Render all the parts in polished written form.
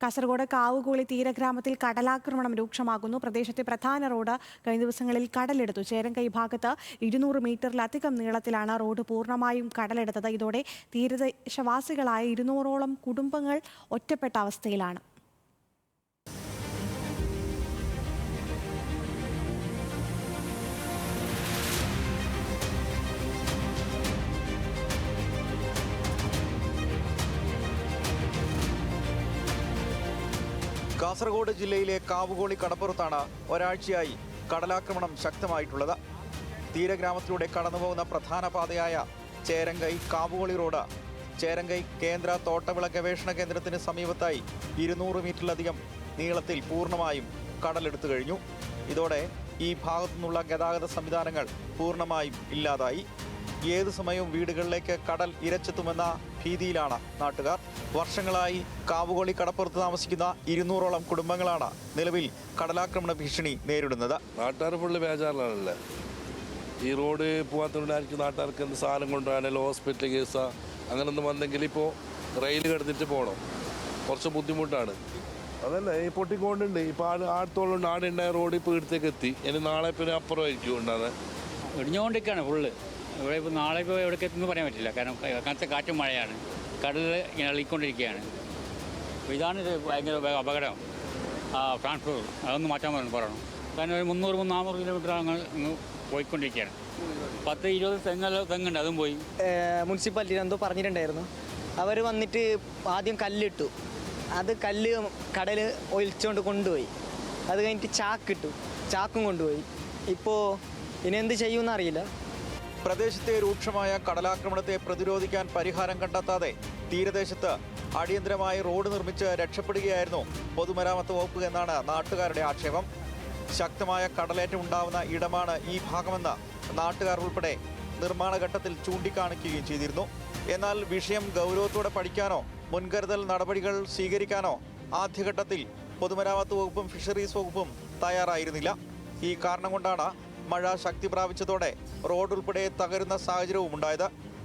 കാസർഗോഡ് കാവുകൂളി തീരഗ്രാമത്തിൽ കടലാക്രമണം രൂക്ഷമാകുന്നു. പ്രദേശത്തെ പ്രധാന റോഡ് കഴിഞ്ഞ ദിവസങ്ങളിൽ കടലെടുത്തു. ചേരങ്കൈ ഭാഗത്ത് 200 മീറ്ററിലധികം നീളത്തിലാണ് റോഡ് പൂർണ്ണമായും കടലെടുത്തത്. ഇതോടെ തീരദേശവാസികളായ 200ഓളം കുടുംബങ്ങൾ ഒറ്റപ്പെട്ട അവസ്ഥയിലാണ്. കാസർഗോഡ് ജില്ലയിലെ കാവുകോളി കടപ്പുറത്താണ് ഒരാഴ്ചയായി കടലാക്രമണം ശക്തമായിട്ടുള്ളത്. തീരഗ്രാമത്തിലൂടെ കടന്നുപോകുന്ന പ്രധാന പാതയായ ചേരങ്കൈ കാവുകോളി റോഡ് ചേരങ്കൈ കേന്ദ്ര തോട്ടവിള ഗവേഷണ കേന്ദ്രത്തിന് സമീപത്തായി 200 മീറ്ററിലധികം നീളത്തിൽ പൂർണ്ണമായും കടലെടുത്തു കഴിഞ്ഞു. ഇതോടെ ഈ ഭാഗത്തു നിന്നുള്ള ഗതാഗത സംവിധാനങ്ങൾ പൂർണ്ണമായും ഇല്ലാതായി. ഏതു സമയവും വീടുകളിലേക്ക് കടൽ ഇരച്ചെത്തുമെന്ന ഭീതിയിലാണ് നാട്ടുകാർ. വർഷങ്ങളായി കാവുകോളി കടപ്പുറത്ത് താമസിക്കുന്ന 200ഓളം കുടുംബങ്ങളാണ് നിലവിൽ കടലാക്രമണ ഭീഷണി നേരിടുന്നത്. നാട്ടുകാർ ഫുള്ള് ബേജാറിലാണല്ലേ. ഈ റോഡ് പോകാത്തതുകൊണ്ടായിരിക്കും നാട്ടുകാർക്ക് എന്ത് സാധനം കൊണ്ടുപോകാനല്ലോ ഹോസ്പിറ്റൽ കേസാ അങ്ങനൊന്നും വന്നെങ്കിൽ ഇപ്പോൾ റെയിൽ കിടന്നിട്ട് പോകണം, കുറച്ച് ബുദ്ധിമുട്ടാണ്. അതല്ല ഈ പൊട്ടിക്കൊണ്ടുണ്ട്. ഇപ്പോൾ ആടത്തോളം ആടുണ്ടായ റോഡ് ഇപ്പോൾ ഇടത്തേക്ക് എത്തി. ഇനി നാളെ പിന്നെ അപ്പുറമായിരിക്കും ഉണ്ടാകുന്നത്. ഇടിഞ്ഞുകൊണ്ടിരിക്കുകയാണ് ഫുള്ള്. ഇവിടെ ഇപ്പോൾ നാളെ ഇപ്പോൾ എവിടേക്ക് എത്തുമെന്ന് പറയാൻ പറ്റില്ല. കാരണം കനത്ത കാറ്റും മഴയാണ്, കടൽ ഇങ്ങനെ ഇളകിക്കൊണ്ടിരിക്കുകയാണ്. അപ്പോൾ ഇതാണ് ഇത് ഭയങ്കര അപകടം. ട്രാൻസ്പോർട്ട് അതൊന്ന് മാറ്റാൻ പറയണം. കാരണം ഒരു 300-400 കിലോമീറ്റർ അങ്ങ് പോയിക്കൊണ്ടിരിക്കുകയാണ്. 10-20 തെങ്ങുണ്ട്, അതും പോയി. മുനിസിപ്പാലിറ്റി എന്തോ പറഞ്ഞിട്ടുണ്ടായിരുന്നു. അവർ വന്നിട്ട് ആദ്യം കല്ലിട്ടു. അത് കല്ല് കടൽ ഒലിച്ചുകൊണ്ട് കൊണ്ടുപോയി. അത് കഴിഞ്ഞിട്ട് ചാക്കിട്ടു, ചാക്കും കൊണ്ടുപോയി. ഇപ്പോൾ ഇനി എന്ത് ചെയ്യുമെന്ന് അറിയില്ല. പ്രദേശത്തെ രൂക്ഷമായ കടലാക്രമണത്തെ പ്രതിരോധിക്കാൻ പരിഹാരം കണ്ടെത്താതെ തീരദേശത്ത് അടിയന്തരമായി റോഡ് നിർമ്മിച്ച് രക്ഷപ്പെടുകയായിരുന്നു പൊതുമരാമത്ത് വകുപ്പ് എന്നാണ് നാട്ടുകാരുടെ ആക്ഷേപം. ശക്തമായ കടലേറ്റം ഉണ്ടാവുന്ന ഇടമാണ് ഈ ഭാഗമെന്ന് നാട്ടുകാർ ഉൾപ്പെടെ നിർമ്മാണ ഘട്ടത്തിൽ ചൂണ്ടിക്കാണിക്കുകയും ചെയ്തിരുന്നു. എന്നാൽ വിഷയം ഗൗരവത്തോടെ പഠിക്കാനോ മുൻകരുതൽ നടപടികൾ സ്വീകരിക്കാനോ ആദ്യഘട്ടത്തിൽ പൊതുമരാമത്ത് വകുപ്പും ഫിഷറീസ് വകുപ്പും തയ്യാറായിരുന്നില്ല. ഈ കാരണം കൊണ്ടാണ് മഴ ശക്തി പ്രാപിച്ചതോടെ റോഡ് ഉൾപ്പെടെ തകരുന്ന സാഹചര്യവും ഉണ്ടായത്.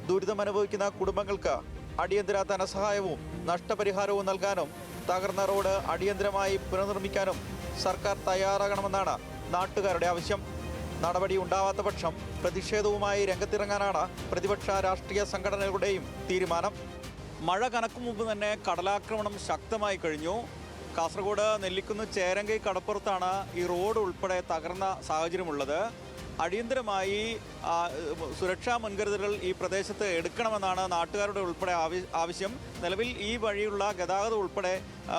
ദുരിതമനുഭവിക്കുന്ന കുടുംബങ്ങൾക്ക് അടിയന്തര ധനസഹായവും നഷ്ടപരിഹാരവും നൽകാനും തകർന്ന റോഡ് അടിയന്തരമായി പുനർനിർമ്മിക്കാനും സർക്കാർ തയ്യാറാകണമെന്നാണ് നാട്ടുകാരുടെ ആവശ്യം. നടപടി ഉണ്ടാവാത്ത പക്ഷം പ്രതിഷേധവുമായി രംഗത്തിറങ്ങാനാണ് പ്രതിപക്ഷ രാഷ്ട്രീയ സംഘടനകളുടെയും തീരുമാനം. മഴ കനക്കും മുമ്പ് തന്നെ കടലാക്രമണം ശക്തമായി കഴിഞ്ഞു. കാസർഗോഡ് നെല്ലിക്കുന്ന് ചേരങ്കൈ കടപ്പുറത്താണ് ഈ റോഡ് ഉൾപ്പെടെ തകർന്ന സാഹചര്യമുള്ളത്. അടിയന്തരമായി സുരക്ഷാ മുൻകരുതലുകൾ ഈ പ്രദേശത്ത് എടുക്കണമെന്നാണ് നാട്ടുകാരുടെ ഉൾപ്പെടെ ആവശ്യം. നിലവിൽ ഈ വഴിയുള്ള ഗതാഗതം ഉൾപ്പെടെ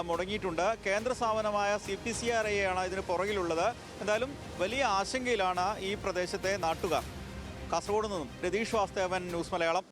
മുടങ്ങിയിട്ടുണ്ട്. കേന്ദ്ര സ്ഥാപനമായ CPCRA ആണ് ഇതിന് പുറകിലുള്ളത്. എന്തായാലും വലിയ ആശങ്കയിലാണ് ഈ പ്രദേശത്തെ നാട്ടുകാർ. കാസർഗോഡ് നിന്നും രതീഷ് വാസ്തവൻ, ന്യൂസ് മലയാളം.